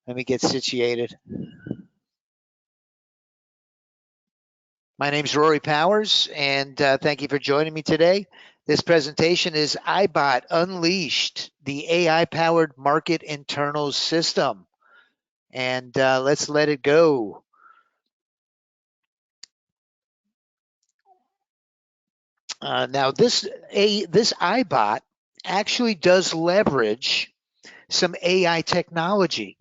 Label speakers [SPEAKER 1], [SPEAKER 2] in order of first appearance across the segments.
[SPEAKER 1] Let me get situated. My name's Rory Powers, and thank you for joining me today. This presentation is iBot Unleashed, the AI-powered market internals system. And let's let it go. Now, this iBot actually does leverage some AI technology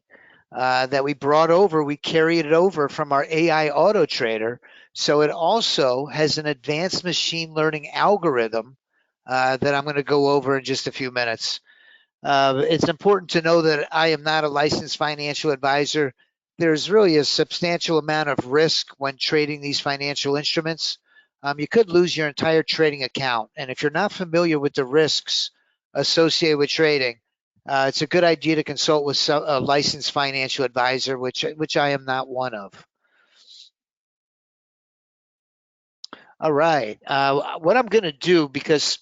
[SPEAKER 1] that we brought over. We carried it over from our AI auto trader. So it also has an advanced machine learning algorithm that I'm going to go over in just a few minutes. It's important to know that I am not a licensed financial advisor. There's really a substantial amount of risk when trading these financial instruments. You could lose your entire trading account. And if you're not familiar with the risks associated with trading, it's a good idea to consult with a licensed financial advisor, which I am not one of. All right. What I'm going to do, because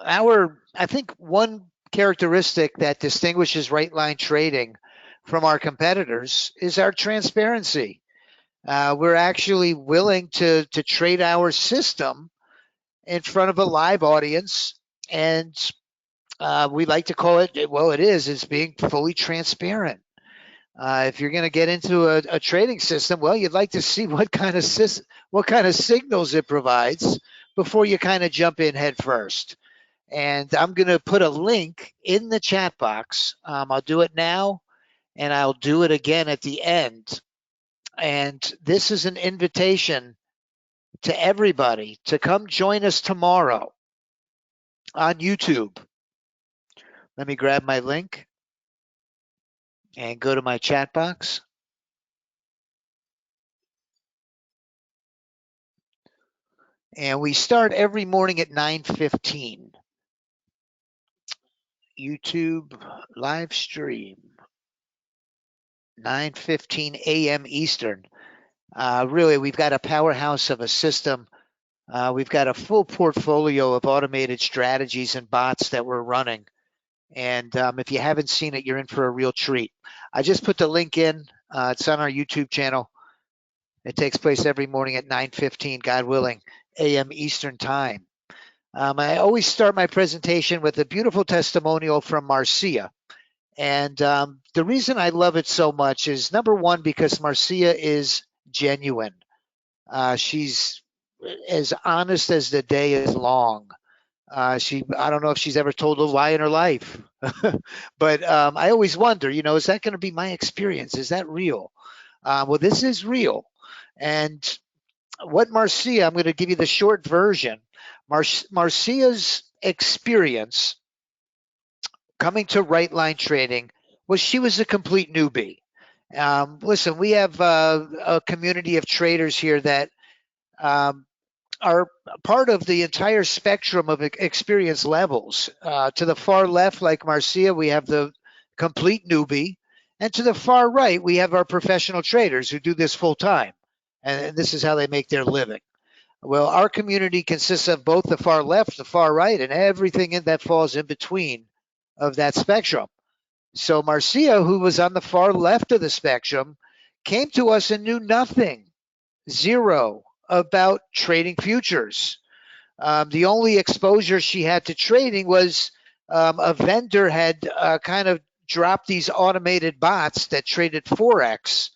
[SPEAKER 1] I think one characteristic that distinguishes right line trading from our competitors is our transparency. We're actually willing to trade our system in front of a live audience, and we like to call it, well, it's being fully transparent. If you're going to get into a trading system, well, you'd like to see what kind of signals it provides before you kind of jump in head first. And I'm going to put a link in the chat box. I'll do it now, and I'll do it again at the end. And this is an invitation to everybody to come join us tomorrow on YouTube. Let me grab my link and go to my chat box. And we start every morning at 9:15. YouTube live stream, 9:15 a.m. Eastern. Really, we've got a powerhouse of a system. We've got a full portfolio of automated strategies and bots that we're running. And if you haven't seen it, you're in for a real treat. I just put the link in. It's on our YouTube channel. It takes place every morning at 9:15, God willing, a.m. Eastern time. I always start my presentation with a beautiful testimonial from Marcia. And the reason I love it so much is, number one, because Marcia is genuine. She's as honest as the day is long. I don't know if she's ever told a lie in her life, but I always wonder, is that going to be my experience? Is that real? Well, this is real. And what Marcia, I'm going to give you the short version. Marcia's experience coming to right line trading was she was a complete newbie. Listen, we have a community of traders here that are part of the entire spectrum of experience levels. To the far left, like Marcia, we have the complete newbie. And to the far right, we have our professional traders who do this full time. And this is how they make their living. Well, our community consists of both the far left, the far right, and everything that falls in between of that spectrum. So Marcia, who was on the far left of the spectrum, came to us and knew nothing, zero, about trading futures. The only exposure she had to trading was a vendor had kind of dropped these automated bots that traded Forex.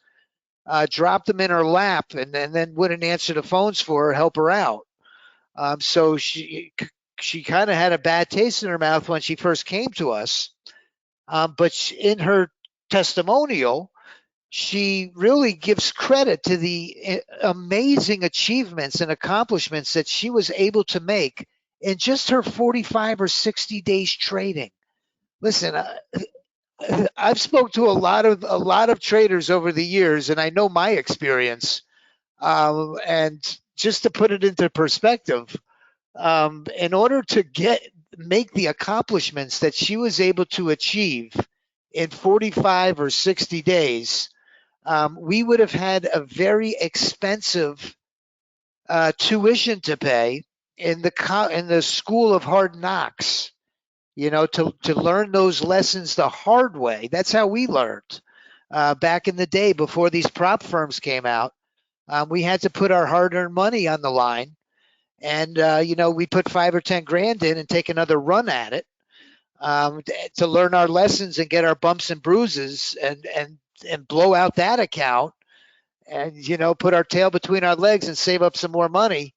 [SPEAKER 1] Dropped them in her lap and then wouldn't answer the phones for her, help her out. So she kind of had a bad taste in her mouth when she first came to us. But in her testimonial, she really gives credit to the amazing achievements and accomplishments that she was able to make in just her 45 or 60 days trading. Listen, I've spoke to a lot of traders over the years, and I know my experience. And just to put it into perspective, in order to make the accomplishments that she was able to achieve in 45 or 60 days, we would have had a very expensive tuition to pay in the school of hard knocks. To learn those lessons the hard way. That's how we learned. back in the day before these prop firms came out. We had to put our hard-earned money on the line, and we put 5 or 10 grand in and take another run at it, to learn our lessons and get our bumps and bruises, and blow out that account, and put our tail between our legs and save up some more money,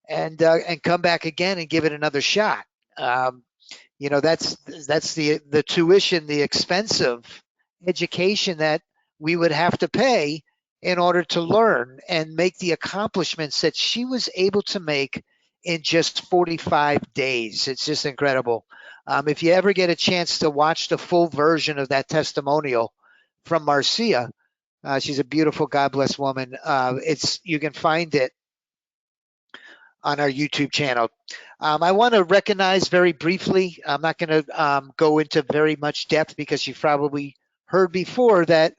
[SPEAKER 1] and come back again and give it another shot. That's the tuition, the expensive education that we would have to pay in order to learn and make the accomplishments that she was able to make in just 45 days. It's just incredible. If you ever get a chance to watch the full version of that testimonial from Marcia, she's a beautiful, God bless woman. You can find it on our YouTube channel. I want to recognize very briefly, I'm not going to go into very much depth because you've probably heard before that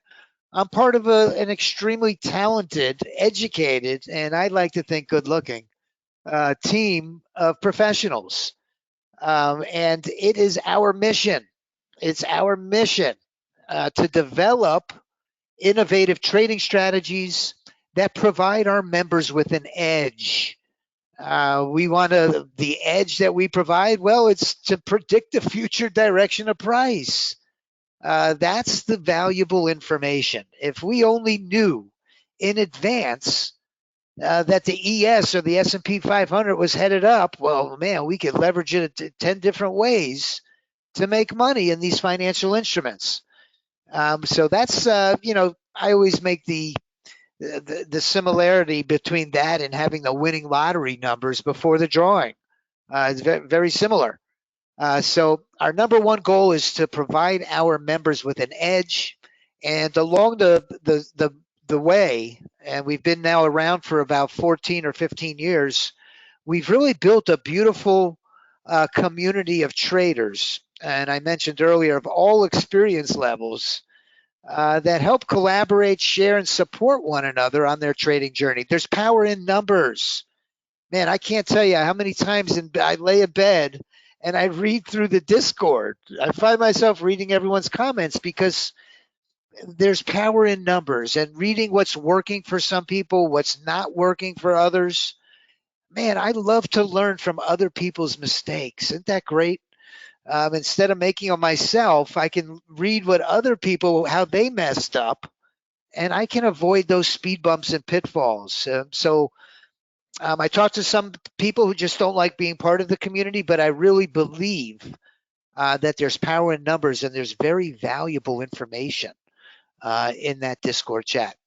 [SPEAKER 1] I'm part of an extremely talented, educated, and I like to think good-looking team of professionals. And it is our mission. It's our mission to develop innovative trading strategies that provide our members with an edge. We want the edge that we provide. Well, it's to predict the future direction of price. That's the valuable information. If we only knew in advance that the ES or the S&P 500 was headed up, well, man, we could leverage it 10 different ways to make money in these financial instruments. So that's, I always make the similarity between that and having the winning lottery numbers before the drawing. It's very similar. So our number one goal is to provide our members with an edge, and along the way, and we've been now around for about 14 or 15 years, we've really built a beautiful community of traders. And I mentioned earlier, of all experience levels, that help collaborate, share, and support one another on their trading journey. There's power in numbers. Man, I can't tell you how many times I lay in bed and I read through the Discord. I find myself reading everyone's comments because there's power in numbers, and reading what's working for some people, what's not working for others. Man, I love to learn from other people's mistakes. Isn't that great? Instead of making them myself, I can read what other people, how they messed up, and I can avoid those speed bumps and pitfalls. I talk to some people who just don't like being part of the community, but I really believe that there's power in numbers, and there's very valuable information in that Discord chat.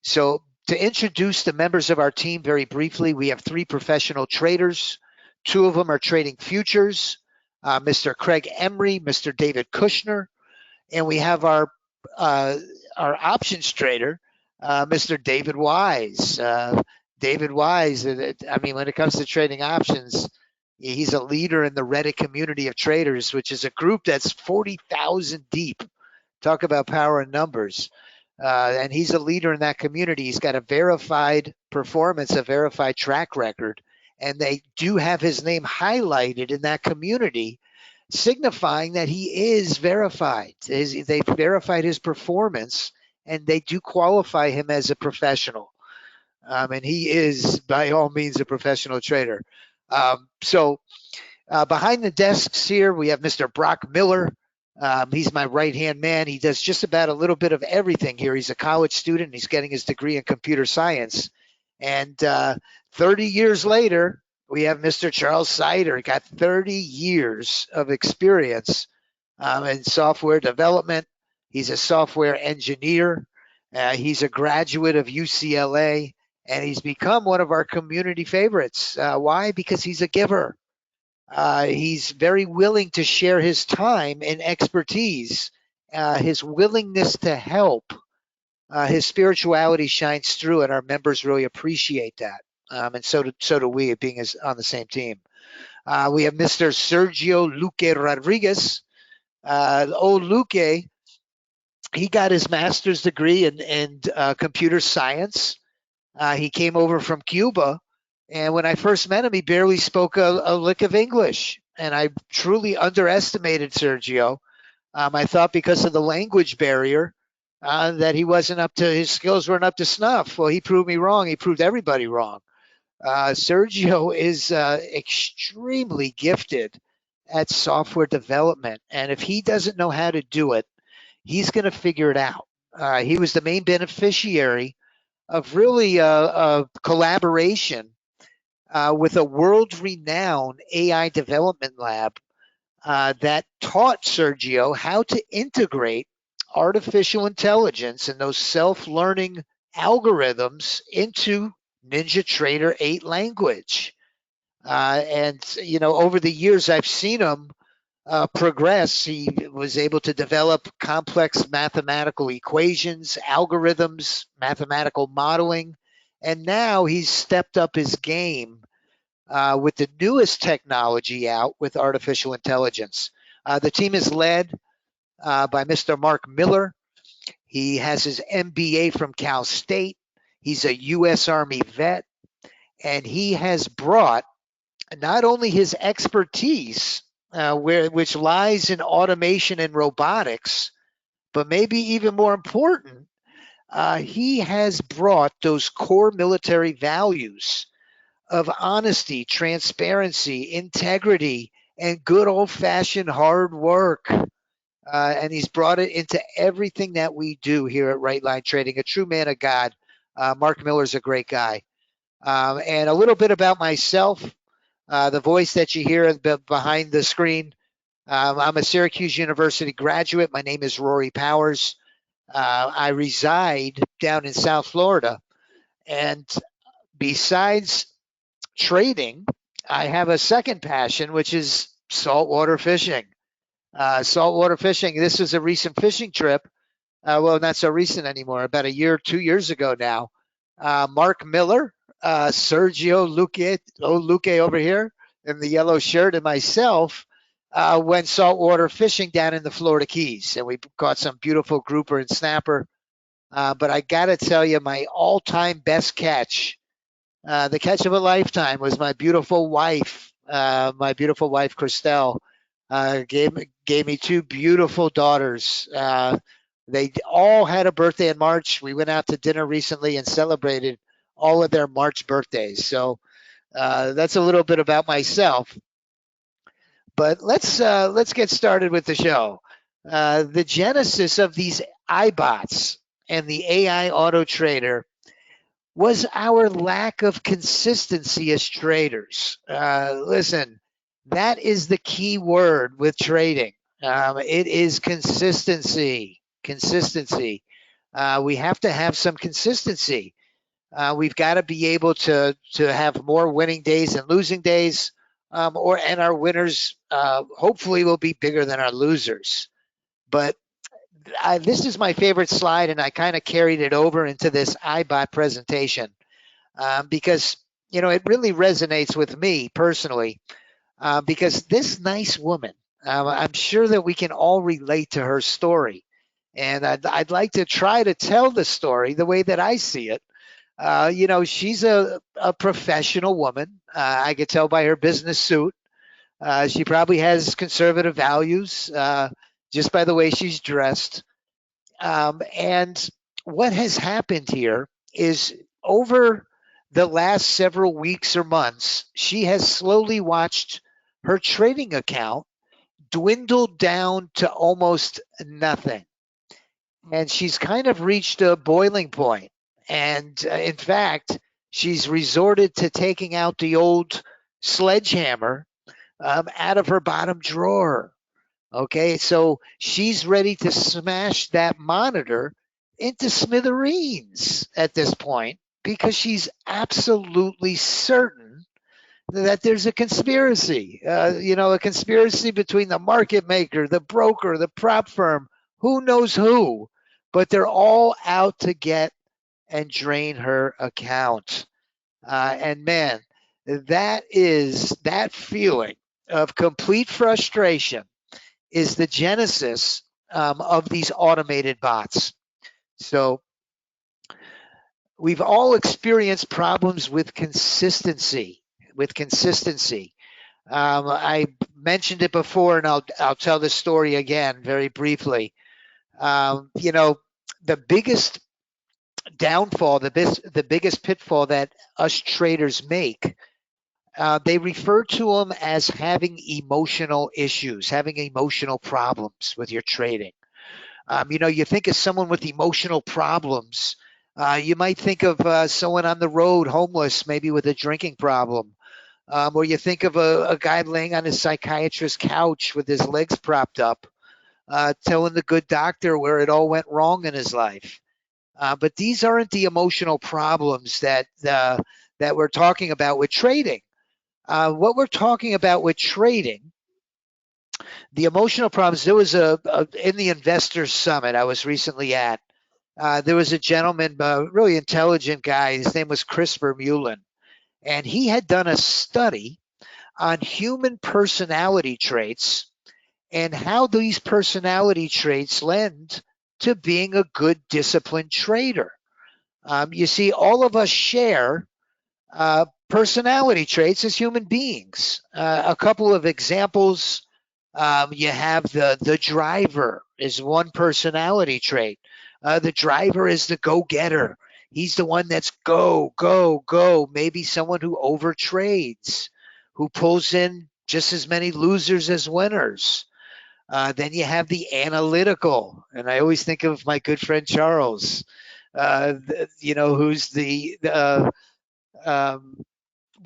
[SPEAKER 1] So to introduce the members of our team very briefly, we have 3 professional traders. 2 of them are trading futures, Mr. Craig Emery, Mr. David Kushner, and we have our options trader, Mr. David Wise. David Wise, I mean, when it comes to trading options, he's a leader in the Reddit community of traders, which is a group that's 40,000 deep. Talk about power in numbers. And he's a leader in that community. He's got a verified performance, a verified track record, and they do have his name highlighted in that community, signifying that he is verified. They've verified his performance, and they do qualify him as a professional. And he is, by all means, a professional trader. Behind the desks here, we have Mr. Brock Miller. He's my right-hand man. He does just about a little bit of everything here. He's a college student. He's getting his degree in computer science. And 30 years later, we have Mr. Charles Sider. He got 30 years of experience in software development. He's a software engineer. He's a graduate of UCLA, and he's become one of our community favorites. Why? Because he's a giver. He's very willing to share his time and expertise, his willingness to help. His spirituality shines through, and our members really appreciate that. And so do we, being on the same team. We have Mr. Sergio Luque Rodriguez. Luque, he got his master's degree in computer science. He came over from Cuba. And when I first met him, he barely spoke a lick of English. And I truly underestimated Sergio. I thought because of the language barrier that he wasn't up to, his skills weren't up to snuff. Well, he proved me wrong. He proved everybody wrong. Sergio is extremely gifted at software development. And if he doesn't know how to do it, he's going to figure it out. He was the main beneficiary of really a collaboration with a world-renowned AI development lab that taught Sergio how to integrate artificial intelligence and those self-learning algorithms into NinjaTrader 8 language. And, you know, over the years, I've seen him progress. He was able to develop complex mathematical equations, algorithms, mathematical modeling, and now he's stepped up his game with the newest technology out with artificial intelligence. The team is led by Mr. Mark Miller. He has his MBA from Cal State. He's a U.S. Army vet, and he has brought not only his expertise, which lies in automation and robotics, but maybe even more important, he has brought those core military values of honesty, transparency, integrity, and good old-fashioned hard work. And he's brought it into everything that we do here at Right Line Trading. A true man of God. Mark Miller's a great guy. And a little bit about myself. The voice that you hear behind the screen. I'm a Syracuse University graduate. My name is Rory Powers. I reside down in South Florida. And besides trading, I have a second passion, which is saltwater fishing. Saltwater fishing. This is a recent fishing trip. Well, not so recent anymore. About a year, 2 years ago now. Mark Miller, Sergio Luque over here in the yellow shirt, and myself went saltwater fishing down in the Florida Keys, and we caught some beautiful grouper and snapper. But I got to tell you, my all-time best catch, the catch of a lifetime, was my beautiful wife, Christelle. Gave me two beautiful daughters. They all had a birthday in March. We went out to dinner recently and celebrated all of their March birthdays. So that's a little bit about myself. But let's get started with the show. The genesis of these iBots and the AI auto trader was our lack of consistency as traders. Listen, that is the key word with trading. It is consistency. Consistency. We have to have some consistency. We've got to be able to have more winning days than losing days, and our winners hopefully will be bigger than our losers. But this is my favorite slide, and I kind of carried it over into this iBot presentation because, you know, it really resonates with me personally because this nice woman, I'm sure that we can all relate to her story. And I'd like to try to tell the story the way that I see it. You know, she's a professional woman. I could tell by her business suit. She probably has conservative values just by the way she's dressed. And what has happened here is over the last several weeks or months, she has slowly watched her trading account dwindle down to almost nothing. And she's kind of reached a boiling point. And in fact, she's resorted to taking out the old sledgehammer out of her bottom drawer. Okay, so she's ready to smash that monitor into smithereens at this point because she's absolutely certain that there's a conspiracy, you know, a conspiracy between the market maker, the broker, the prop firm, who knows who, but they're all out to get and drain her account. And man, that feeling of complete frustration is the genesis of these automated bots. So we've all experienced problems with consistency. I mentioned it before, and I'll tell the story again very briefly. You know, the biggest downfall, the biggest pitfall that us traders make, they refer to them as having emotional issues, having emotional problems with your trading. You think of someone with emotional problems. You might think of someone on the road, homeless, maybe with a drinking problem. Or you think of a guy laying on his psychiatrist's couch with his legs propped up, telling the good doctor where it all went wrong in his life. But these aren't the emotional problems that we're talking about with trading. What we're talking about with trading, the emotional problems. There was in the Investors Summit I was recently at. There was a gentleman, really intelligent guy. His name was Chris Vermeulen, and he had done a study on human personality traits and how these personality traits lend to being a good disciplined trader. You see, all of us share personality traits as human beings. A couple of examples. You have the driver is one personality trait. The driver is the go-getter. He's the one that's go, go, go. Maybe someone who overtrades, who pulls in just as many losers as winners. Then you have the analytical, and I always think of my good friend Charles, who's the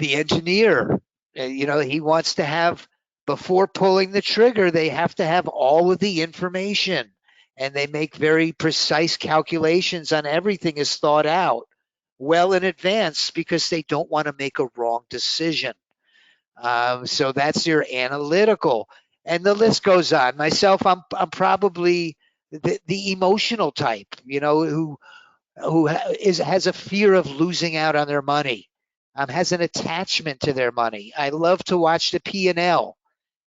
[SPEAKER 1] engineer. He wants to have, before pulling the trigger, they have to have all of the information, and they make very precise calculations on everything is thought out well in advance because they don't want to make a wrong decision. So that's your analytical, and the list goes on. Myself, I'm probably the emotional type, who has a fear of losing out on their money, has an attachment to their money. I love to watch the P&L.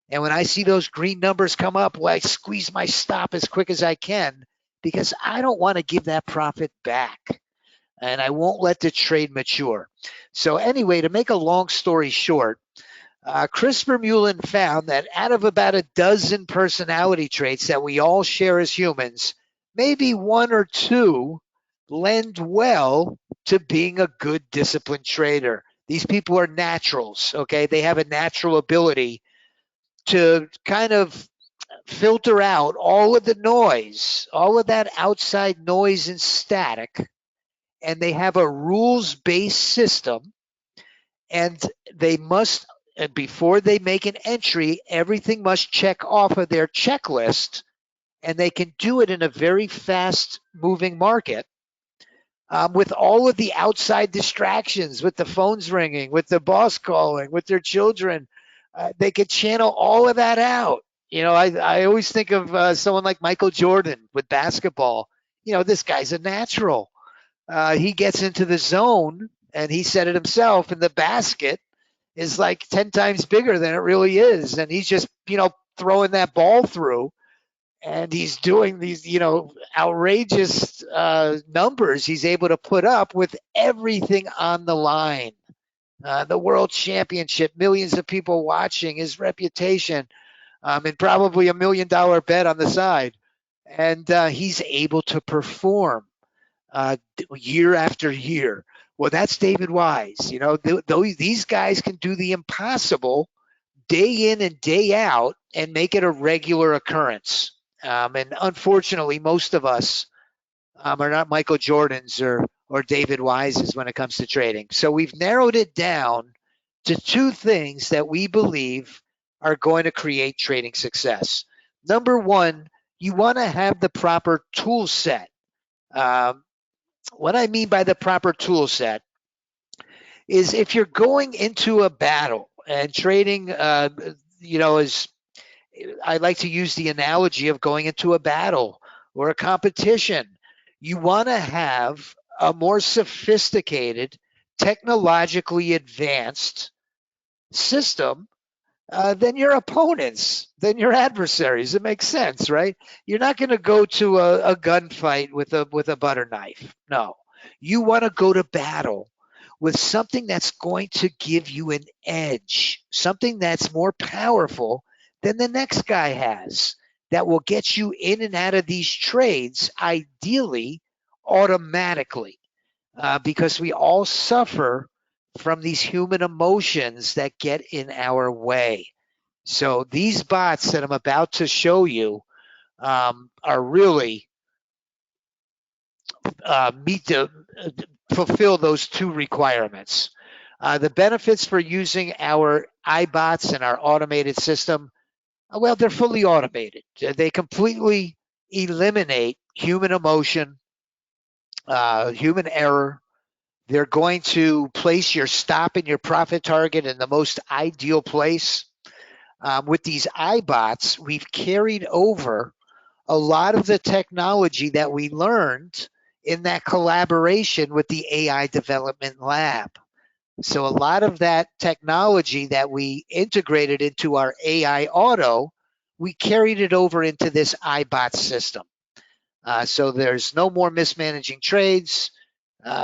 [SPEAKER 1] And when I see those green numbers come up, well, I squeeze my stop as quick as I can because I don't want to give that profit back. And I won't let the trade mature. So anyway, to make a long story short, Chris Vermeulen found that out of about a dozen personality traits that we all share as humans, maybe one or two lend well to being a good disciplined trader. These people are naturals, okay? They have a natural ability to kind of filter out all of the noise, all of that outside noise and static, and they have a rules-based system, and they must, before they make an entry, everything must check off of their checklist, and they can do it in a very fast-moving market. With all of the outside distractions, with the phones ringing, with the boss calling, with their children, they could channel all of that out. I always think of someone like Michael Jordan with basketball. This guy's a natural. He gets into the zone, and he said it himself, and the basket is like 10 times bigger than it really is. And he's just, throwing that ball through. And he's doing these, outrageous numbers he's able to put up with everything on the line. The world championship, millions of people watching, his reputation, and probably $1 million bet on the side. And he's able to perform year after year. Well, that's David Wise. These guys can do the impossible day in and day out and make it a regular occurrence. And unfortunately, most of us are not Michael Jordans or David Wises when it comes to trading. So we've narrowed it down to two things that we believe are going to create trading success. Number one, you want to have the proper tool set. What I mean by the proper tool set is if you're going into a battle, and trading, is, I like to use the analogy of going into a battle or a competition. You want to have a more sophisticated, technologically advanced system than your opponents, than your adversaries. It makes sense, right? You're not going to go to a gunfight with a butter knife. No, you want to go to battle with something that's going to give you an edge, something that's more powerful than the next guy has. that will get you in and out of these trades, ideally automatically, because we all suffer from these human emotions that get in our way. So these bots that I'm about to show you are really fulfill those two requirements. The benefits for using our iBots and our automated system, well, they're fully automated. They completely eliminate human emotion, human error. They're going to place your stop and your profit target in the most ideal place. With these iBots, we've carried over a lot of the technology that we learned in that collaboration with the AI development lab. So a lot of that technology that we integrated into our AI auto, we carried it over into this iBot system. So there's no more mismanaging trades.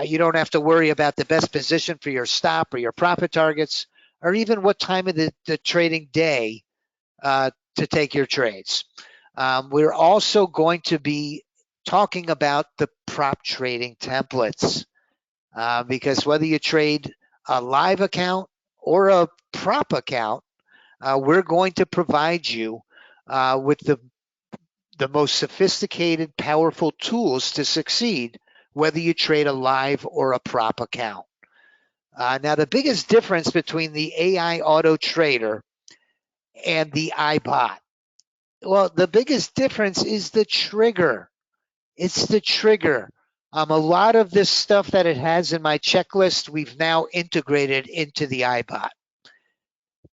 [SPEAKER 1] You don't have to worry about the best position for your stop or your profit targets, or even what time of the trading day to take your trades. We're also going to be talking about the prop trading templates, because whether you trade a live account or a prop account, we're going to provide you with the most sophisticated, powerful tools to succeed, whether you trade a live or a prop account. Now, the biggest difference between the AI auto trader and the iBot, well, the biggest difference is the trigger. It's the trigger. A lot of this stuff that it has in my checklist, we've now integrated into the iBot.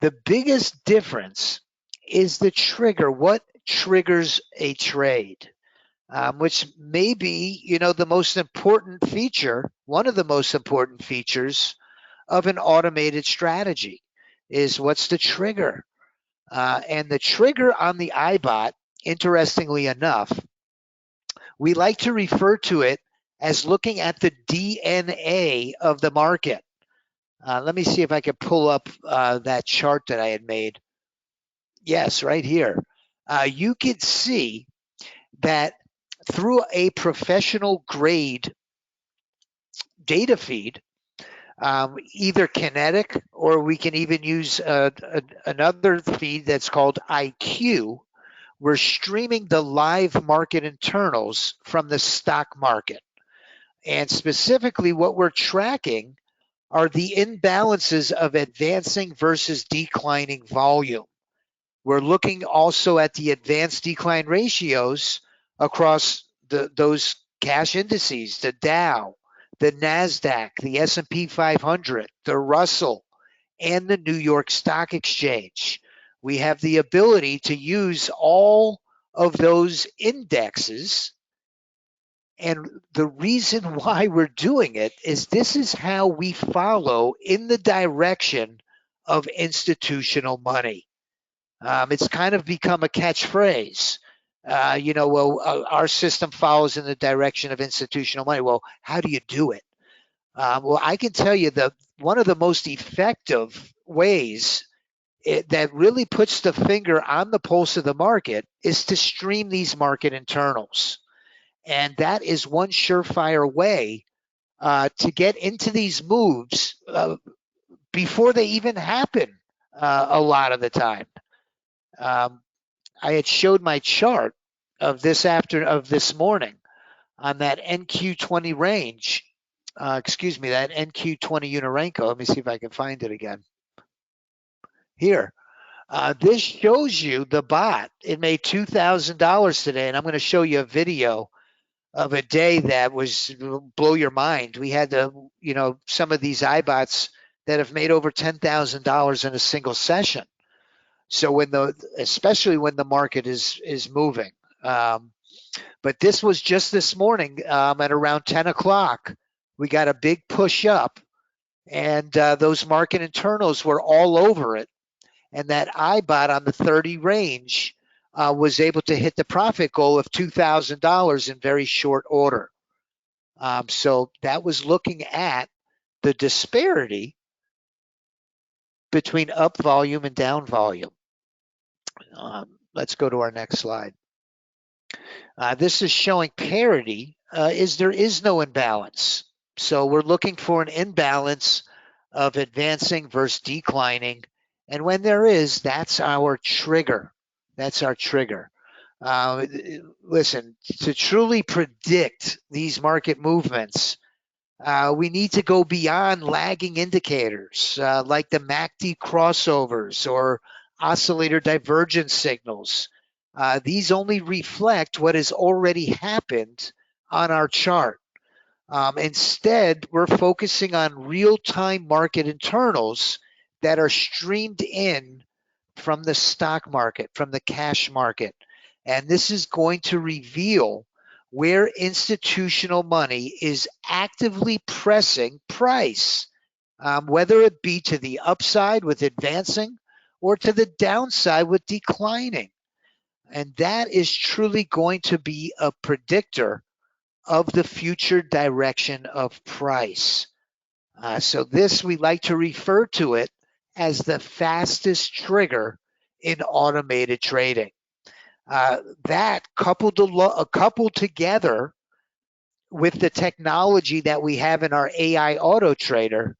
[SPEAKER 1] The biggest difference is the trigger. What triggers a trade? Which may be, the most important feature, one of the most important features of an automated strategy is what's the trigger? And the trigger on the iBot, interestingly enough, we like to refer to it as looking at the DNA of the market. Let me see if I can pull up that chart that I had made. Yes, right here. You can see that through a professional grade data feed, either kinetic or we can even use another feed that's called IQ. We're streaming the live market internals from the stock market. And specifically, what we're tracking are the imbalances of advancing versus declining volume. We're looking also at the advanced decline ratios across those cash indices, the Dow, the NASDAQ, the S&P 500, the Russell, and the New York Stock Exchange. We have the ability to use all of those indexes. And the reason why we're doing it is this is how we follow in the direction of institutional money. It's kind of become a catchphrase. Our system follows in the direction of institutional money. Well, how do you do it? Well, I can tell you that one of the most effective ways that really puts the finger on the pulse of the market is to stream these market internals. And that is one surefire way to get into these moves before they even happen a lot of the time. I had showed my chart of this morning on that NQ20 range. That NQ20 Unarenko. Let me see if I can find it again. Here. This shows you the bot. It made $2,000 today, and I'm going to show you a video of a day that was blow your mind. We had some of these iBots that have made over $10,000 in a single session. So especially when the market is moving. But this was just this morning at around 10 o'clock. We got a big push up, and those market internals were all over it. And that iBot on the 30 range was able to hit the profit goal of $2,000 in very short order. So that was looking at the disparity between up volume and down volume. Let's go to our next slide. This is showing parity, is there is no imbalance. So we're looking for an imbalance of advancing versus declining. And when there is, that's our trigger. That's our trigger. Listen, to truly predict these market movements, we need to go beyond lagging indicators like the MACD crossovers or oscillator divergence signals. These only reflect what has already happened on our chart. Instead, we're focusing on real-time market internals that are streamed in from the stock market, from the cash market. And this is going to reveal where institutional money is actively pressing price, whether it be to the upside with advancing or to the downside with declining. And that is truly going to be a predictor of the future direction of price. So this, we like to refer to it as the fastest trigger in automated trading. That coupled together with the technology that we have in our AI auto trader,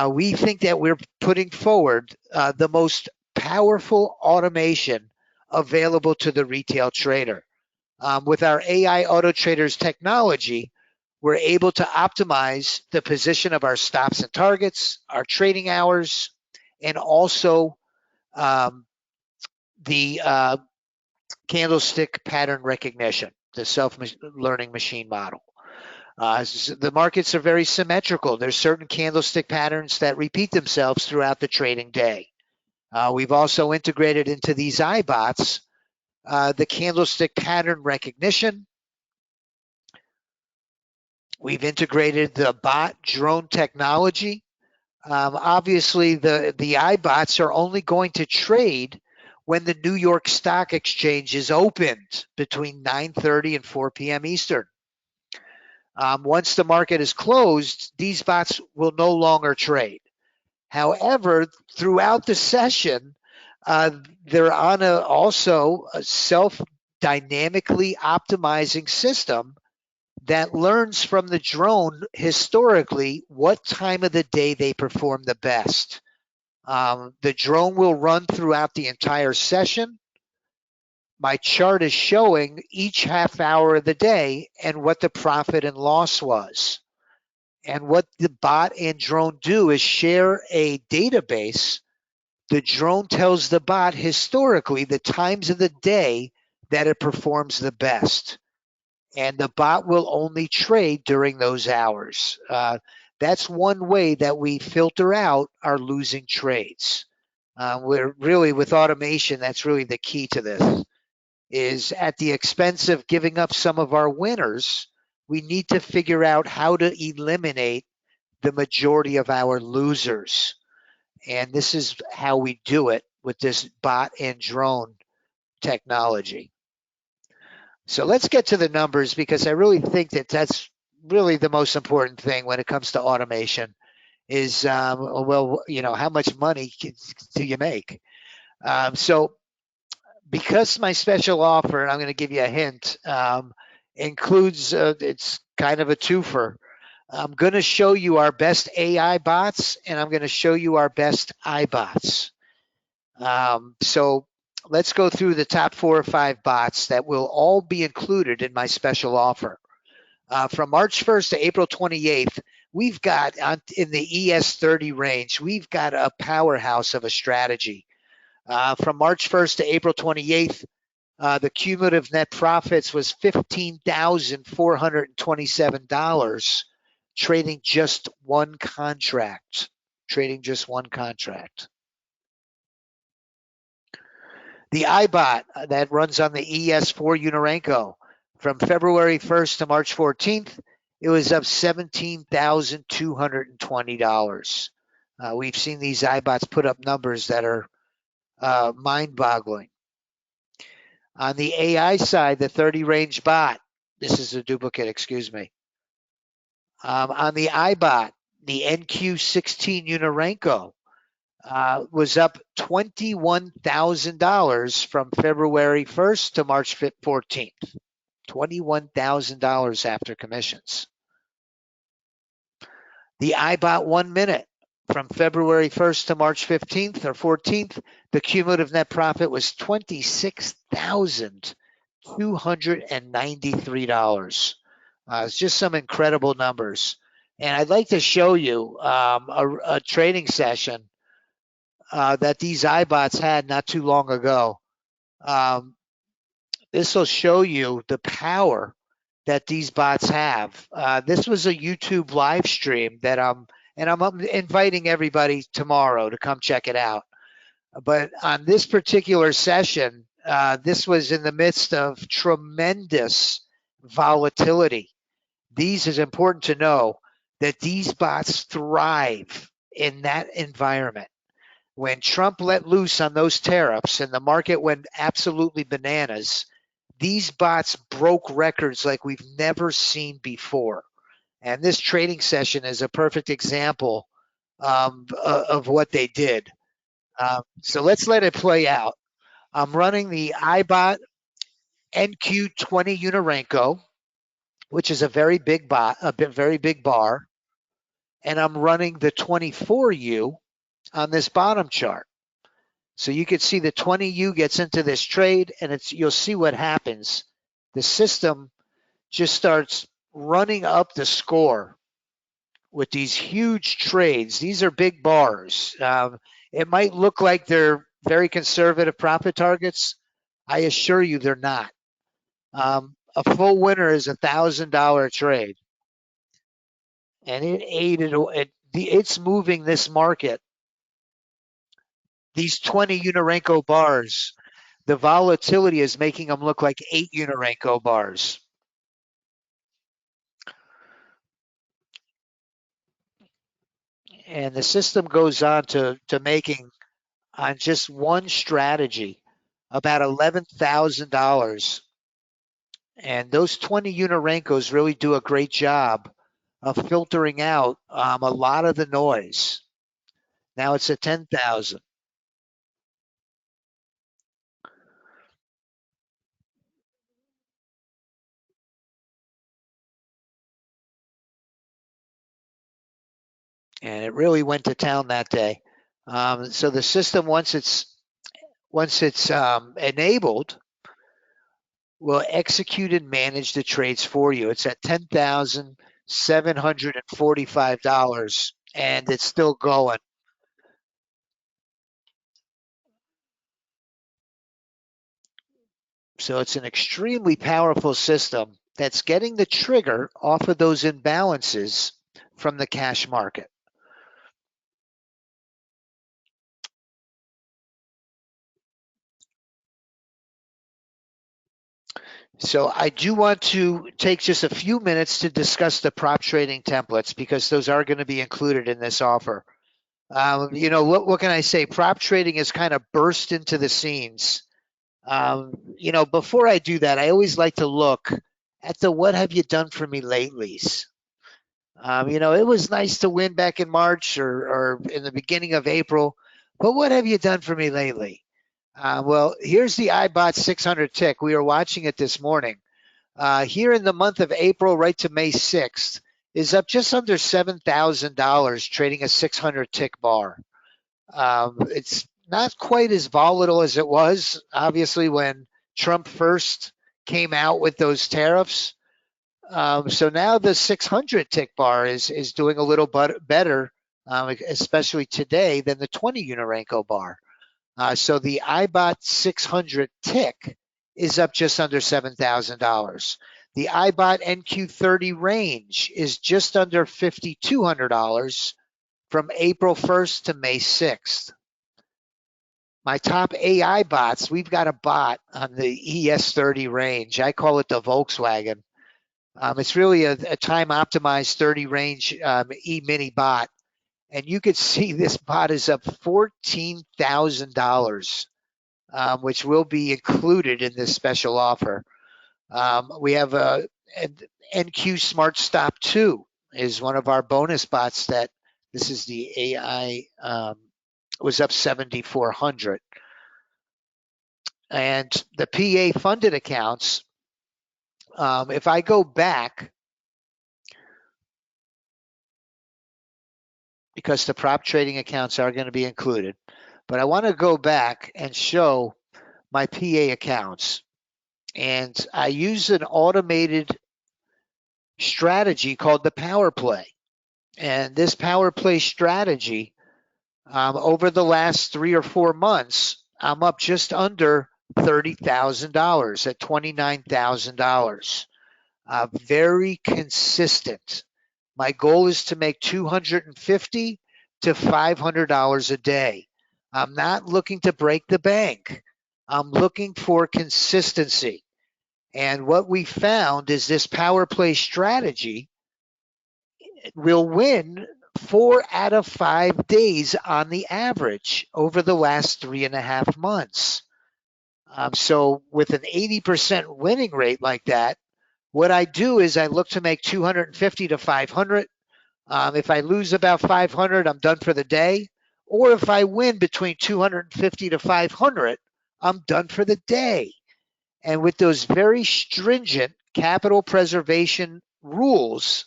[SPEAKER 1] we think that we're putting forward the most powerful automation available to the retail trader. With our AI auto traders technology, we're able to optimize the position of our stops and targets, our trading hours, and also the candlestick pattern recognition, the self-learning machine model. The markets are very symmetrical. There's certain candlestick patterns that repeat themselves throughout the trading day. We've also integrated into these iBots the candlestick pattern recognition. We've integrated the bot drone technology. Obviously, the iBots are only going to trade when the New York Stock Exchange is opened between 9:30 and 4 p.m. Eastern. Once the market is closed, these bots will no longer trade. However, throughout the session, they're on also a self-dynamically optimizing system that learns from the drone historically what time of the day they perform the best. The drone will run throughout the entire session. My chart is showing each half hour of the day and what the profit and loss was. And what the bot and drone do is share a database. The drone tells the bot historically the times of the day that it performs the best. And the bot will only trade during those hours. That's one way that we filter out our losing trades. We're really, with automation, that's really the key to this, is at the expense of giving up some of our winners, we need to figure out how to eliminate the majority of our losers. And this is how we do it with this bot and drone technology. So let's get to the numbers, because I really think that that's really the most important thing when it comes to automation is, well, how much money do you make? So because my special offer, and I'm going to give you a hint, includes, it's kind of a twofer. I'm going to show you our best AI bots, and I'm going to show you our best iBots. So let's go through the top 4 or 5 bots that will all be included in my special offer. From March 1st to April 28th, we've got in the ES30 range, we've got a powerhouse of a strategy. From March 1st to April 28th, the cumulative net profits was $15,427, trading just one contract. The iBot that runs on the ES4 Unorenco, from February 1st to March 14th, it was up $17,220. We've seen these iBots put up numbers that are mind-boggling. On the AI side, the 30 range bot, this is a duplicate, excuse me. On the iBot, the NQ16 Unorenco, was up $21,000 from February 1st to March 14th. $21,000 after commissions. The iBot 1 minute from February 1st to March 15th or 14th, the cumulative net profit was $26,293. It's just some incredible numbers. And I'd like to show you a trading session that these iBots had not too long ago. This will show you the power that these bots have. This was a YouTube live stream that I'm inviting everybody tomorrow to come check it out. But on this particular session, this was in the midst of tremendous volatility. These is important to know that these bots thrive in that environment. When Trump let loose on those tariffs and the market went absolutely bananas, these bots broke records like we've never seen before. And this trading session is a perfect example of what they did. So let's let it play out. I'm running the iBot NQ20 Unarenko, which is a very big bot, very big bar. And I'm running the 24U on this bottom chart. So you can see the 20U gets into this trade, and you'll see what happens. The system just starts running up the score with these huge trades. These are big bars. It might look like they're very conservative profit targets. I assure you they're not. A full winner is $1,000 trade, and it's moving this market. These 20 Unarenko bars, the volatility is making them look like 8 Unarenko bars. And the system goes on to making, on just one strategy, about $11,000. And those 20 Unarenkos really do a great job of filtering out a lot of the noise. Now it's at 10,000. And it really went to town that day. So the system, once it's enabled, will execute and manage the trades for you. It's at $10,745, and it's still going. So it's an extremely powerful system that's getting the trigger off of those imbalances from the cash market. So I do want to take just a few minutes to discuss the prop trading templates, because those are going to be included in this offer. What can I say? Prop trading has kind of burst into the scenes. Before I do that, I always like to look at the what have you done for me latelys. It was nice to win back in March or in the beginning of April, but what have you done for me lately? Well, here's the iBot 600 tick. We were watching it this morning. Here in the month of April, right to May 6th, is up just under $7,000, trading a 600 tick bar. It's not quite as volatile as it was, obviously, when Trump first came out with those tariffs. So now the 600 tick bar is doing a little better, especially today, than the 20 Unarenko bar. So the iBot 600 tick is up just under $7,000. The iBot NQ30 range is just under $5,200 from April 1st to May 6th. My top AI bots, we've got a bot on the ES30 range. I call it the Volkswagen. It's really a time optimized 30 range E-mini bot. And you could see this bot is up $14,000, which will be included in this special offer. We have a NQ Smart Stop 2 is one of our bonus bots that this is the AI was up 7,400. And the PA funded accounts, if I go back, because the prop trading accounts are going to be included, but I want to go back and show my PA accounts. And I use an automated strategy called the power play. And this power play strategy, over the last 3 or 4 months, I'm up just under $30,000 at $29,000. Very consistent. My goal is to make $250 to $500 a day. I'm not looking to break the bank. I'm looking for consistency. And what we found is this power play strategy will win 4 out of 5 days on the average over the last 3.5 months. So with an 80% winning rate like that, what I do is I look to make 250 to 500. If I lose about 500, I'm done for the day. Or if I win between 250 to 500, I'm done for the day. And with those very stringent capital preservation rules,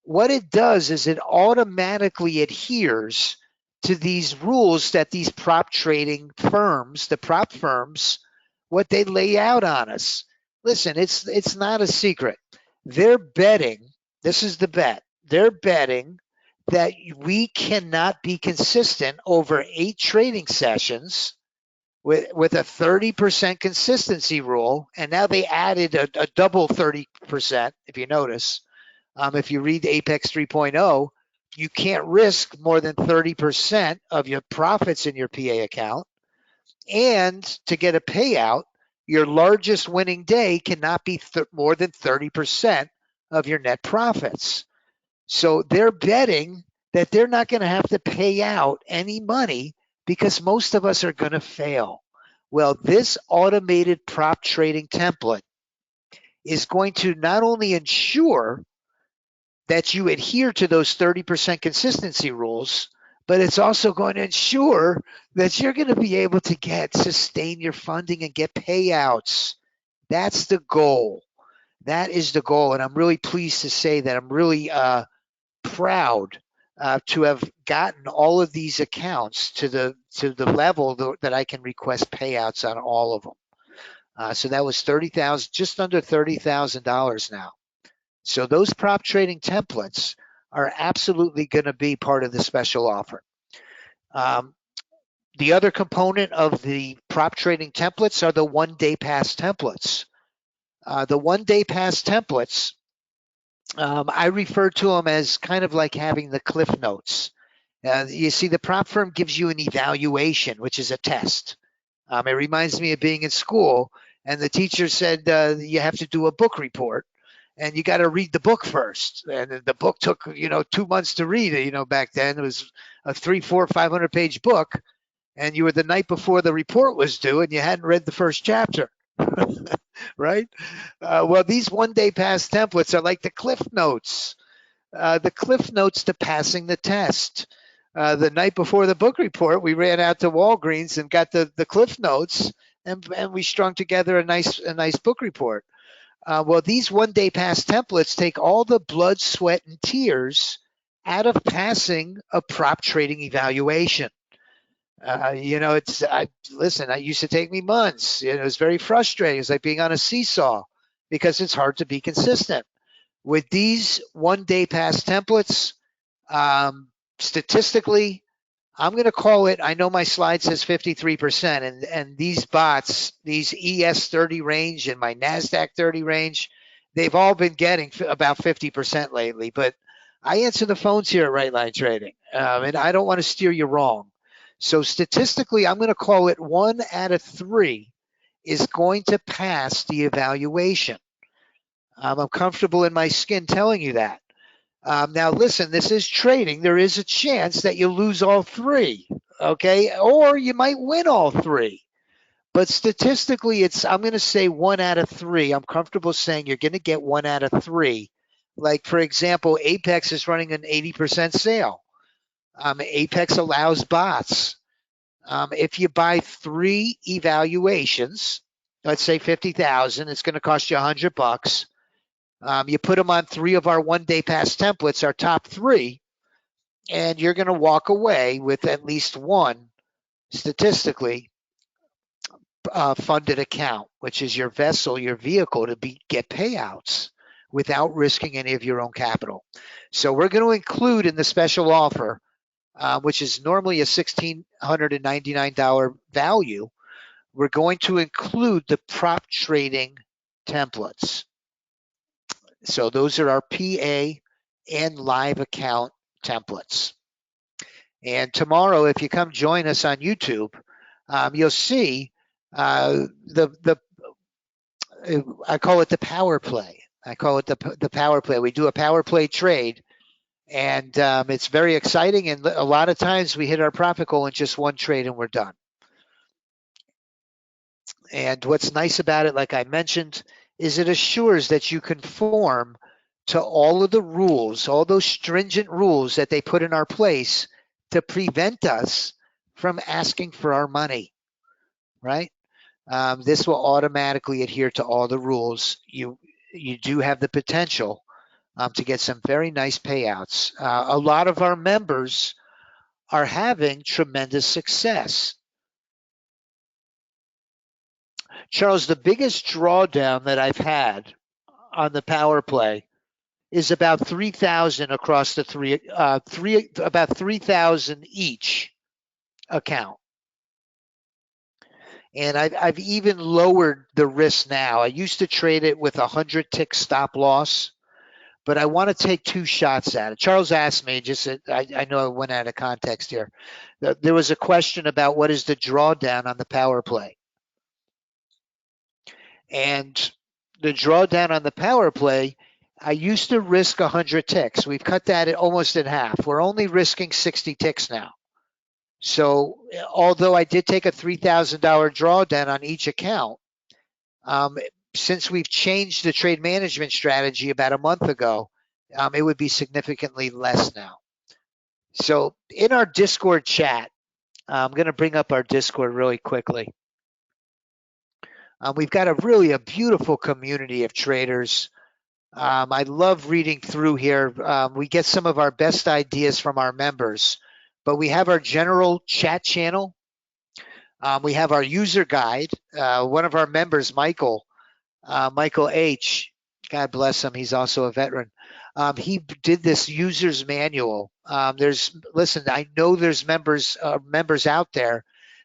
[SPEAKER 1] what it does is it automatically adheres to these rules that these prop trading firms, the prop firms, what they lay out on us. Listen, it's not a secret. They're betting, this is the bet, they're betting that we cannot be consistent over 8 trading sessions with a 30% consistency rule. And now they added a double 30%, if you notice. If you read Apex 3.0, you can't risk more than 30% of your profits in your PA account. And to get a payout, your largest winning day cannot be more than 30% of your net profits. So they're betting that they're not going to have to pay out any money because most of us are going to fail. Well, this automated prop trading template is going to not only ensure that you adhere to those 30% consistency rules, but it's also going to ensure that you're going to be able to sustain your funding and get payouts. That's the goal. That is the goal. And I'm really pleased to say that I'm really proud to have gotten all of these accounts to the level that I can request payouts on all of them. So that was $30,000, just under $30,000 now. So those prop trading templates are absolutely going to be part of the special offer. The other component of the prop trading templates are the one-day pass templates. The one-day pass templates, I refer to them as kind of like having the cliff notes. You see, the prop firm gives you an evaluation, which is a test. It reminds me of being in school, and the teacher said you have to do a book report. And you got to read the book first. And the book took, 2 months to read it. Back then it was a 300, 400, 500-page book. And you were the night before the report was due and you hadn't read the first chapter, right? Well, these one-day pass templates are like the cliff notes. The cliff notes to passing the test. The night before the book report, we ran out to Walgreens and got the cliff notes and we strung together a nice book report. Well, these one-day pass templates take all the blood, sweat, and tears out of passing a prop trading evaluation. Listen, it used to take me months. It was very frustrating. It's like being on a seesaw because it's hard to be consistent. With these one-day pass templates, statistically, I'm going to call it, I know my slide says 53%, and these bots, these ES30 range and my NASDAQ 30 range, they've all been getting about 50% lately. But I answer the phones here at Right Line Trading, and I don't want to steer you wrong. So statistically, I'm going to call it 1 out of 3 is going to pass the evaluation. I'm comfortable in my skin telling you that. Now, listen, this is trading. There is a chance that you lose all 3, okay? Or you might win all 3. But statistically, I'm going to say 1 out of 3. I'm comfortable saying you're going to get 1 out of 3. Like, for example, Apex is running an 80% sale. Apex allows bots. If you buy 3 evaluations, let's say 50,000, it's going to cost you $100. You put them on 3 of our 1-day pass templates, our top 3, and you're going to walk away with at least one statistically funded account, which is your vessel, your vehicle to get payouts without risking any of your own capital. So we're going to include in the special offer, which is normally a $1,699 value, we're going to include the prop trading templates. So those are our PA and live account templates. And tomorrow, if you come join us on YouTube, you'll see I call it the power play. I call it the power play. We do a power play trade, and it's very exciting. And a lot of times we hit our profit goal in just one trade and we're done. And what's nice about it, like I mentioned, is it assures that you conform to all of the rules, all those stringent rules that they put in our place to prevent us from asking for our money, right? This will automatically adhere to all the rules. You do have the potential to get some very nice payouts. A lot of our members are having tremendous success. Charles, the biggest drawdown that I've had on the power play is about 3,000 across the about 3,000 each account. And I've even lowered the risk now. I used to trade it with 100 tick stop loss, but I want to take 2 shots at it. Charles asked me, I know I went out of context here. There was a question about what is the drawdown on the power play. And the drawdown on the power play, I used to risk 100 ticks. We've cut that almost in half. We're only risking 60 ticks now. So although I did take a $3,000 drawdown on each account, since we've changed the trade management strategy about a month ago, it would be significantly less now. So in our Discord chat, I'm going to bring up our Discord really quickly. We've got a beautiful community of traders. I love reading through here. We get some of our best ideas from our members, but we have our general chat channel. We have our user guide. One of our members, Michael H., God bless him, he's also a veteran. He did this user's manual. Listen, I know there's members out there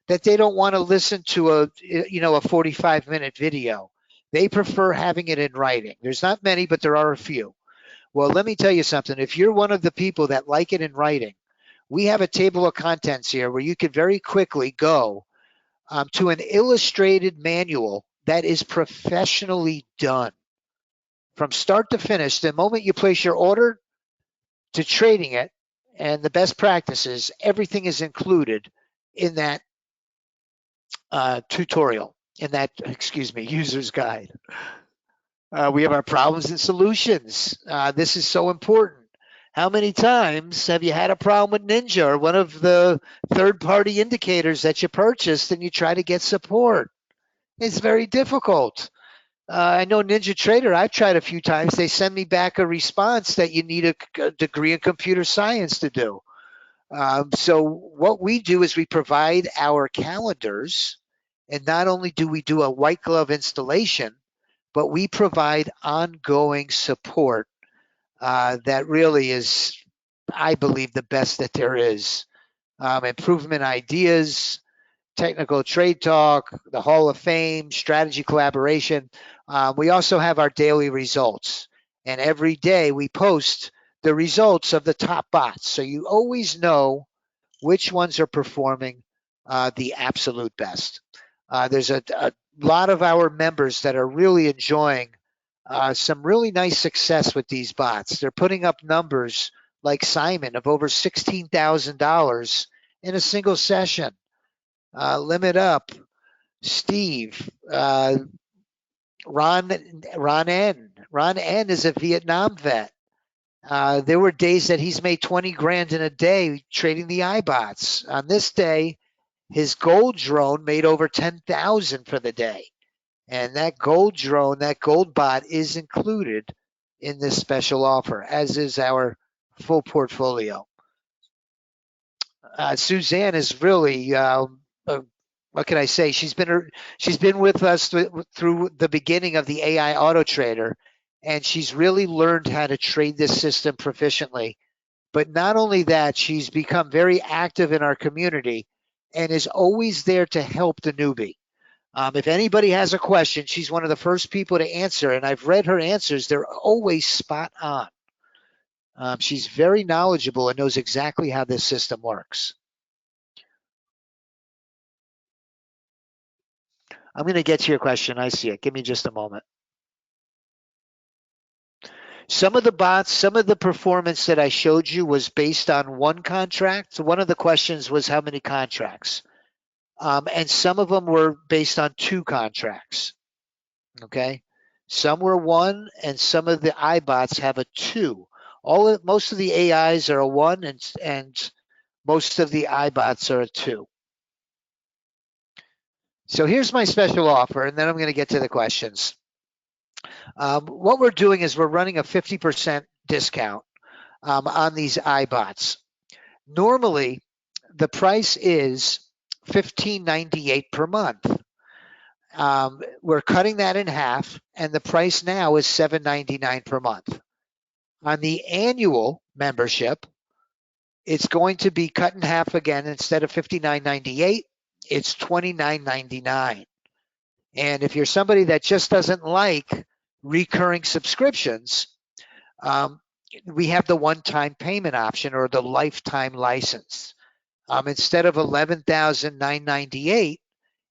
[SPEAKER 1] that they don't want to listen to a 45-minute video. They prefer having it in writing. There's not many, but there are a few. Well, let me tell you something. If you're one of the people that like it in writing, we have a table of contents here where you can very quickly go to an illustrated manual that is professionally done from start to finish. The moment you place your order to trading it and the best practices, everything is included in that tutorial, in that, user's guide. We have our problems and solutions. This is so important. How many times have you had a problem with Ninja or one of the third-party indicators that you purchased and you try to get support? It's very difficult. I know NinjaTrader, I've tried a few times. They send me back a response that you need a degree in computer science to do. So what we do is we provide our calendars, and not only do we do a white glove installation, but we provide ongoing support that really is, I believe, the best that there is. Improvement ideas, technical trade talk, the Hall of Fame, strategy collaboration. We also have our daily results. And every day we post the results of the top bots. So you always know which ones are performing the absolute best. There's a lot of our members that are really enjoying some really nice success with these bots. They're putting up numbers like Simon of over $16,000 in a single session. Limit Up, Steve, Ron N. Ron N is a Vietnam vet. There were days that he's made 20 grand in a day trading the iBots. On this day, His gold drone made over 10,000 for the day. And that gold drone, that gold bot is included in this special offer, as is our full portfolio. Suzanne is really, what can I say? She's been with us through the beginning of the AI Auto Trader, and she's really learned how to trade this system proficiently. But not only that, she's become very active in our community and is always there to help the newbie. If anybody has a question, she's one of the first people to answer, and I've read her answers. They're always spot on. She's very knowledgeable and knows exactly how this system works. I'm going to get to your question. I see it. Give me just a moment. Some of the bots, some of the performance that I showed you was based on one contract. One of the questions was how many contracts? And some of them were based on two contracts. Okay. Some were one, and some of the iBots have a two. Most of the AIs are a one, and most of the iBots are a two. So here's my special offer, and then I'm going to get to the questions. What we're doing is we're running a 50% discount on these iBots. Normally, the price is $15.98 per month. We're cutting that in half, and the price now is $7.99 per month. On the annual membership, it's going to be cut in half again. Instead of $59.98, it's $29.99. And if you're somebody that just doesn't like recurring subscriptions, we have the one-time payment option or the lifetime license. Instead of $11,998,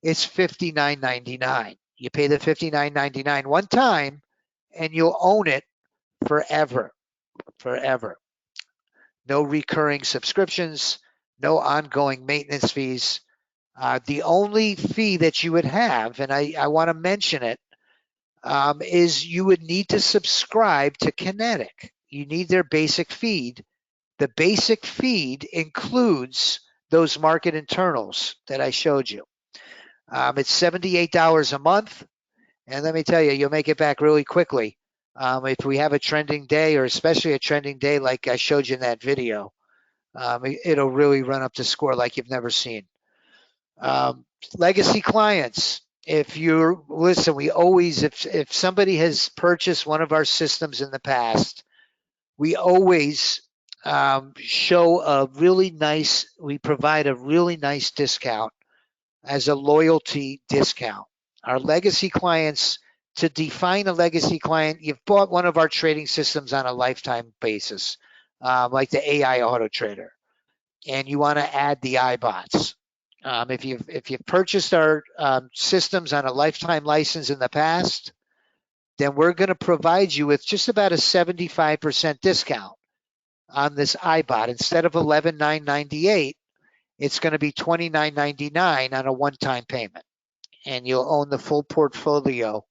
[SPEAKER 1] it's $59.99. You pay the $59.99 one time, and you'll own it forever. No recurring subscriptions, no ongoing maintenance fees. The only fee that you would have, and I want to mention it, is you would need to subscribe to Kinetic. You need their basic feed. The basic feed includes those market internals that I showed you. It's $78 a month, and let me tell you, you'll make it back really quickly. If we have a trending day, or especially a trending day like I showed you in that video, it'll really run up to score like you've never seen. Legacy clients, if somebody has purchased one of our systems in the past, we always we provide a really nice discount as a loyalty discount. Our legacy clients, to define a legacy client, you've bought one of our trading systems on a lifetime basis, like the AI Auto Trader, and you want to add the iBots. If you've purchased our systems on a lifetime license in the past, then we're going to provide you with just about a 75% discount on this iBot. Instead of $11,998, it's going to be $29.99 on a one-time payment, and you'll own the full portfolio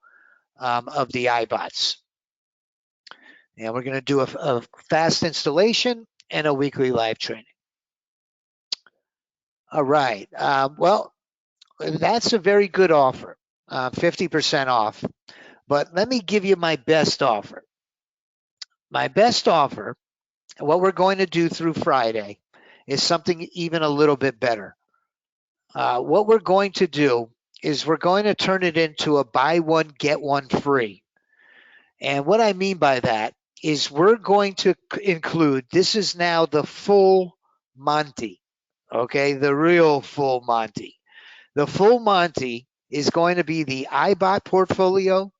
[SPEAKER 1] of the iBots. And we're going to do a fast installation and a weekly live training. All right. Well, that's a very good offer, 50% off. But let me give you my best offer. My best offer, what we're going to do through Friday, is something even a little bit better. What we're going to do is we're going to turn it into a buy one, get one free. And what I mean by that is we're going to include, this is now the full Monty, okay, the real full Monty. The full Monty is going to be the iBot portfolio,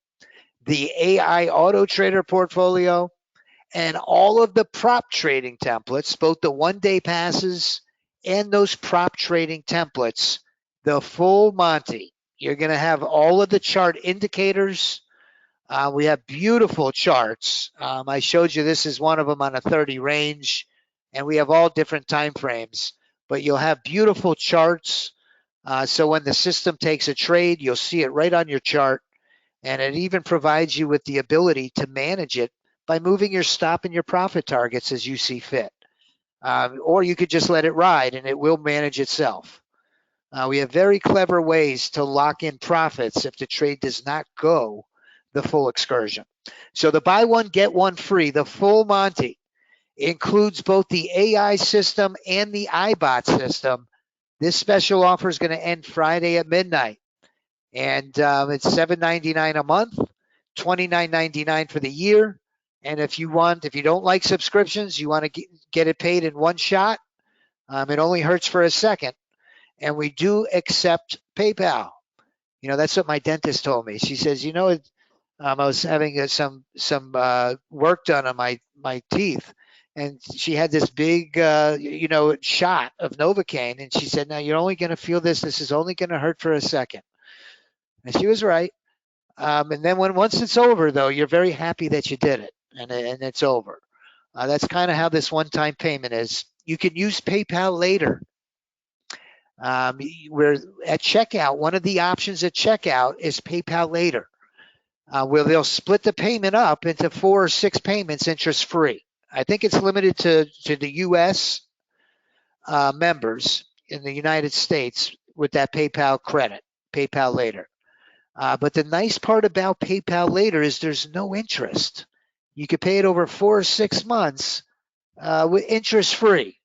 [SPEAKER 1] the AI Auto Trader portfolio, and all of the prop trading templates, both the one-day passes and those prop trading templates, the full Monty. You're going to have all of the chart indicators. We have beautiful charts. I showed you this is one of them on a 30 range, and we have all different time frames. But you'll have beautiful charts. So when the system takes a trade, you'll see it right on your chart. And it even provides you with the ability to manage it by moving your stop and your profit targets as you see fit. Or you could just let it ride and it will manage itself. We have very clever ways to lock in profits if the trade does not go the full excursion. So the buy one, get one free, the full Monty, includes both the AI system and the iBot system. This special offer is going to end Friday at midnight. And it's $7.99 a month, $29.99 for the year. And if you don't like subscriptions, you want to get it paid in one shot, it only hurts for a second. And we do accept PayPal. That's what my dentist told me. She says, I was having some work done on my teeth, and she had this big shot of Novocaine, and she said, "Now you're only going to feel this. This is only going to hurt for a second." And she was right. And then once it's over, though, you're very happy that you did it, and it's over. That's kind of how this one-time payment is. You can use PayPal later. We're at checkout. One of the options at checkout is PayPal later, where they'll split the payment up into 4 or 6 payments interest-free. I think it's limited to the U.S. Members in the United States with that PayPal credit, PayPal later. But the nice part about PayPal later is there's no interest. You could pay it over 4 or 6 months with interest-free.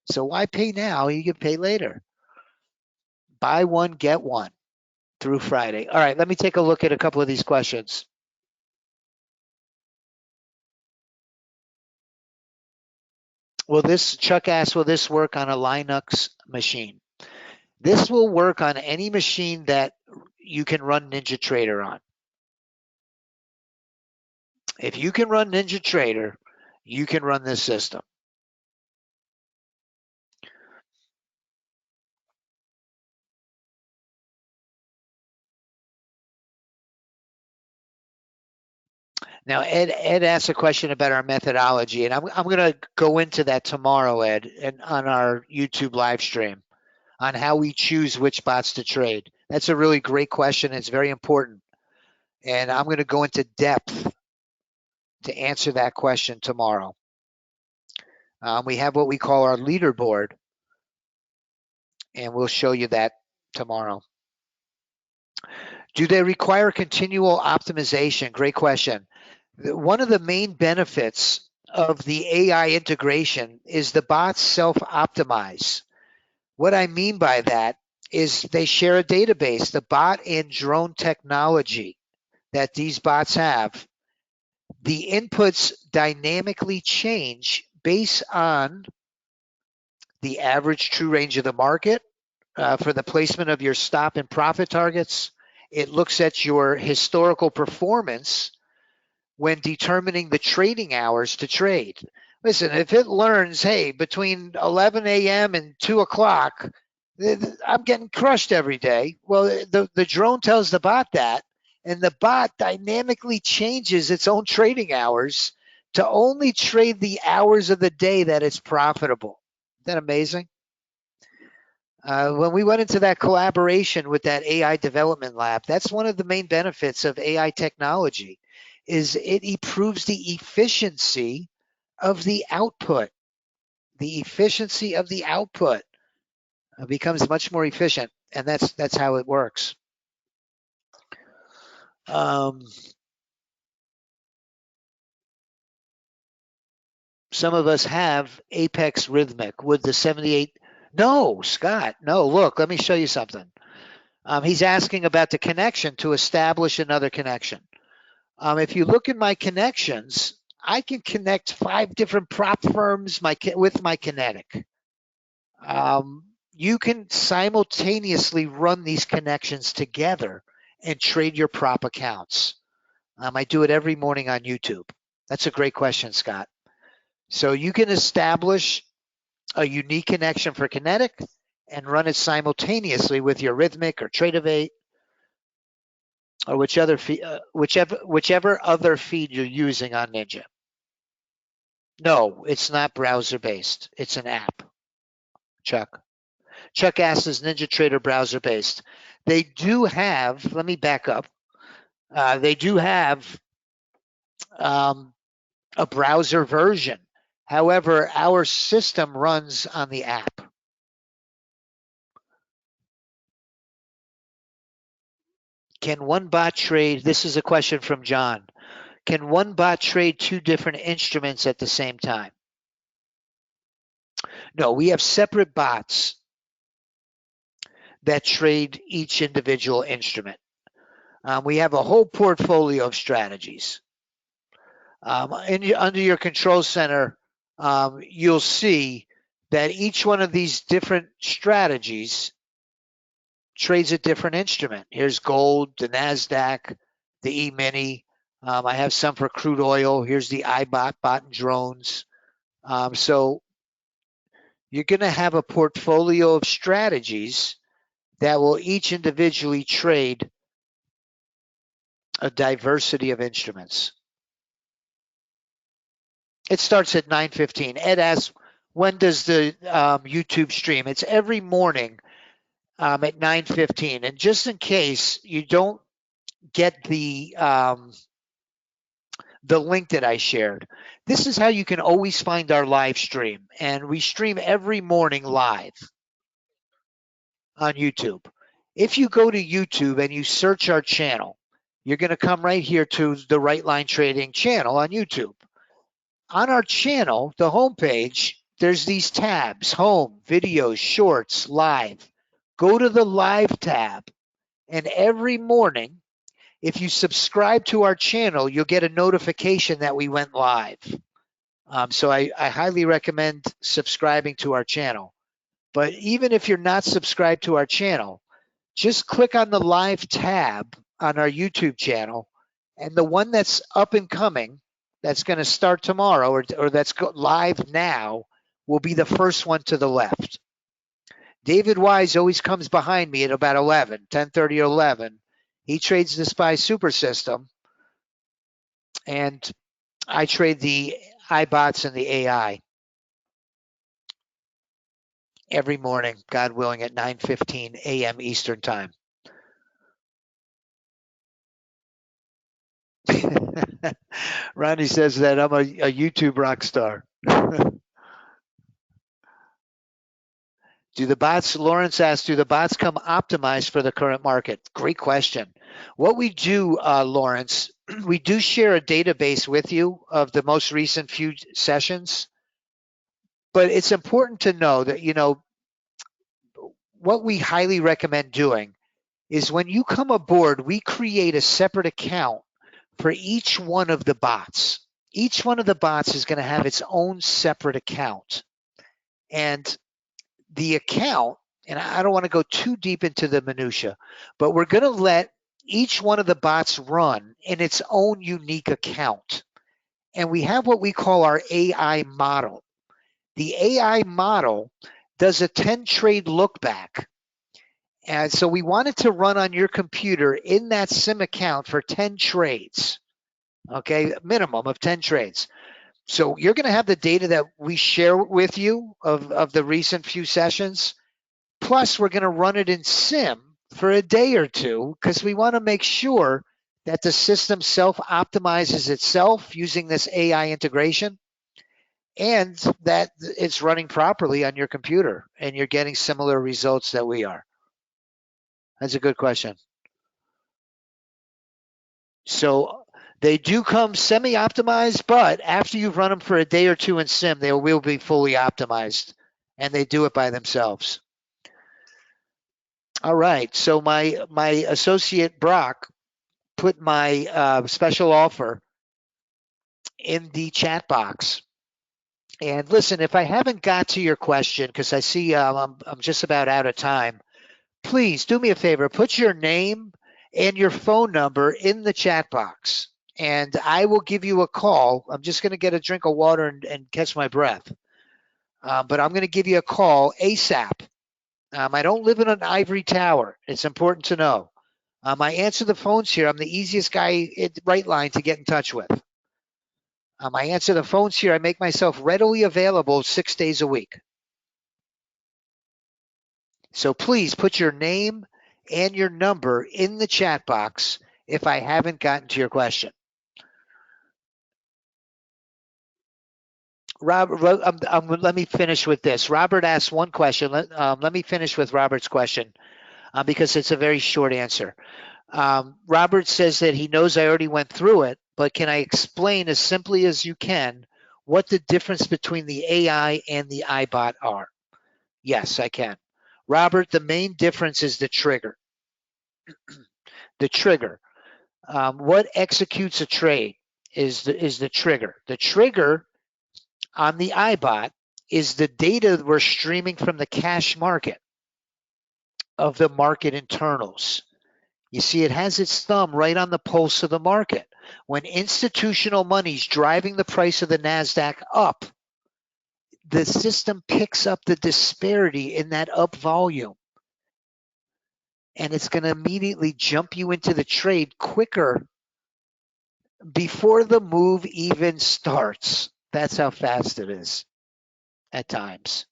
[SPEAKER 1] So why pay now? You can pay later. Buy one, get one through Friday. All right, let me take a look at a couple of these questions. Chuck asks, will this work on a Linux machine? This will work on any machine that you can run NinjaTrader on. If you can run NinjaTrader, you can run this system. Now, Ed asked a question about our methodology, and I'm going to go into that tomorrow, Ed, and on our YouTube live stream on how we choose which bots to trade. That's a really great question. It's very important, and I'm going to go into depth to answer that question tomorrow. We have what we call our leaderboard, and we'll show you that tomorrow. Do they require continual optimization? Great question. One of the main benefits of the AI integration is the bots self-optimize. What I mean by that is they share a database. The bot and drone technology that these bots have, the inputs dynamically change based on the average true range of the market for the placement of your stop and profit targets. It looks at your historical performance when determining the trading hours to trade. Listen, if it learns, hey, between 11 a.m. and 2 o'clock, I'm getting crushed every day. Well, the drone tells the bot that, and the bot dynamically changes its own trading hours to only trade the hours of the day that it's profitable. Isn't that amazing? When we went into that collaboration with that AI development lab, that's one of the main benefits of AI technology, is it improves the efficiency of the output. The efficiency of the output becomes much more efficient, and that's how it works. Some of us have Apex Rhythmic. Would the 78? No, Scott. No, look, let me show you something. He's asking about the connection to establish another connection. If you look at my connections, I can connect 5 different prop firms with my Kinetic. You can simultaneously run these connections together and trade your prop accounts. I do it every morning on YouTube. That's a great question, Scott. So you can establish a unique connection for Kinetic and run it simultaneously with your Rhythmic or Tradeovate or whichever other feed you're using on Ninja. No, it's not browser-based. It's an app, Chuck. Chuck asks, is NinjaTrader browser-based? They do have, let me back up. They do have a browser version. However, our system runs on the app. Can one bot trade? This is a question from John. Can one bot trade two different instruments at the same time? No, we have separate bots that trade each individual instrument. We have a whole portfolio of strategies. Under your control center, you'll see that each one of these different strategies trades a different instrument. Here's gold, the NASDAQ, the E-mini. I have some for crude oil. Here's the iBot, bot and drones. So you're going to have a portfolio of strategies that will each individually trade a diversity of instruments. It starts at 9:15. Ed asks, when does the YouTube stream? It's every morning at 9:15. And just in case you don't get the link that I shared, this is how you can always find our live stream. And we stream every morning live on YouTube. If you go to YouTube and you search our channel, you're going to come right here to the Right Line Trading channel on YouTube. On our channel, the homepage, there's these tabs: home, videos, shorts, live. Go to the live tab, and every morning, if you subscribe to our channel, you'll get a notification that we went live. So I highly recommend subscribing to our channel. But even if you're not subscribed to our channel, just click on the live tab on our YouTube channel, and the one that's up and coming, that's going to start tomorrow, or that's live now, will be the first one to the left. David Wise always comes behind me at about 10:30 or 11. He trades the SPY Super System, and I trade the iBots and the AI every morning, God willing, at 9:15 a.m. Eastern Time. Ronnie says that I'm a YouTube rock star. Lawrence asks, do the bots come optimized for the current market? Great question. What we do, Lawrence, we do share a database with you of the most recent few sessions, but it's important to know that, what we highly recommend doing is when you come aboard, we create a separate account for each one of the bots. Each one of the bots is going to have its own separate account. And the account, and I don't want to go too deep into the minutia, but we're going to let each one of the bots run in its own unique account. And we have what we call our AI model. The AI model does a 10 trade look back. And so we want it to run on your computer in that SIM account for 10 trades, okay, minimum of 10 trades. So you're going to have the data that we share with you of the recent few sessions. Plus, we're going to run it in SIM for a day or two because we want to make sure that the system self-optimizes itself using this AI integration and that it's running properly on your computer and you're getting similar results that we are. That's a good question. So they do come semi-optimized, but after you've run them for a day or two in SIM, they will be fully optimized, and they do it by themselves. All right, so my associate Brock put my special offer in the chat box. And listen, if I haven't got to your question, because I see I'm just about out of time, please do me a favor, put your name and your phone number in the chat box, and I will give you a call. I'm just going to get a drink of water and catch my breath. But I'm going to give you a call ASAP. I don't live in an ivory tower. It's important to know. I answer the phones here. I'm the easiest guy at Right Line to get in touch with. I answer the phones here. I make myself readily available 6 days a week. So please put your name and your number in the chat box if I haven't gotten to your question. Let me finish with this. Robert asked one question. Let me finish with Robert's question because it's a very short answer. Robert says that he knows I already went through it, but can I explain as simply as you can what the difference between the AI and the iBot are? Yes, I can. Robert, the main difference is the trigger. The trigger. What executes a trade is the trigger. The trigger on the iBot is the data we're streaming from the cash market of the market internals. You see, it has its thumb right on the pulse of the market. When institutional money's driving the price of the NASDAQ up, the system picks up the disparity in that up volume. And it's going to immediately jump you into the trade quicker before the move even starts. That's how fast it is at times.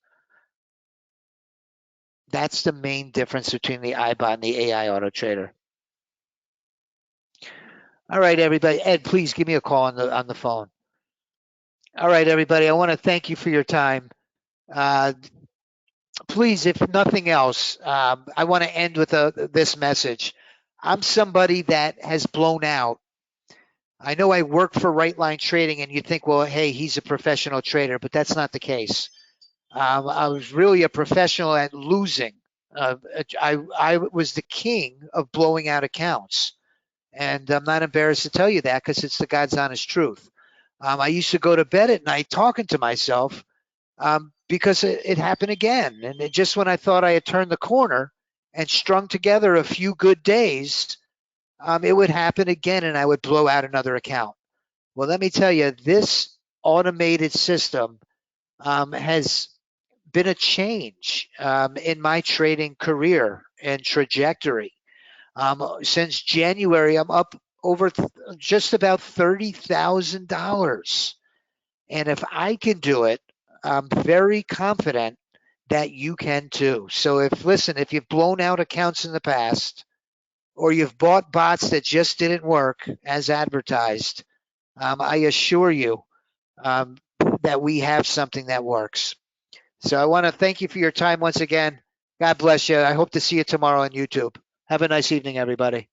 [SPEAKER 1] That's the main difference between the iBot and the AI Auto Trader. All right, everybody. Ed, please give me a call on the phone. All right, everybody. I want to thank you for your time. Please, if nothing else, I want to end with this message. I'm somebody that has blown out. I know I work for Right Line Trading, and you think, well, hey, he's a professional trader, but that's not the case. I was really a professional at losing. I was the king of blowing out accounts. And I'm not embarrassed to tell you that because it's the God's honest truth. I used to go to bed at night talking to myself because it happened again. And just when I thought I had turned the corner and strung together a few good days, it would happen again and I would blow out another account. Well, let me tell you, this automated system has been a change in my trading career and trajectory. Since January, I'm up over just about $30,000. And if I can do it, I'm very confident that you can too. So if you've blown out accounts in the past, or you've bought bots that just didn't work as advertised, I assure you that we have something that works. So I want to thank you for your time once again. God bless you. I hope to see you tomorrow on YouTube. Have a nice evening, everybody.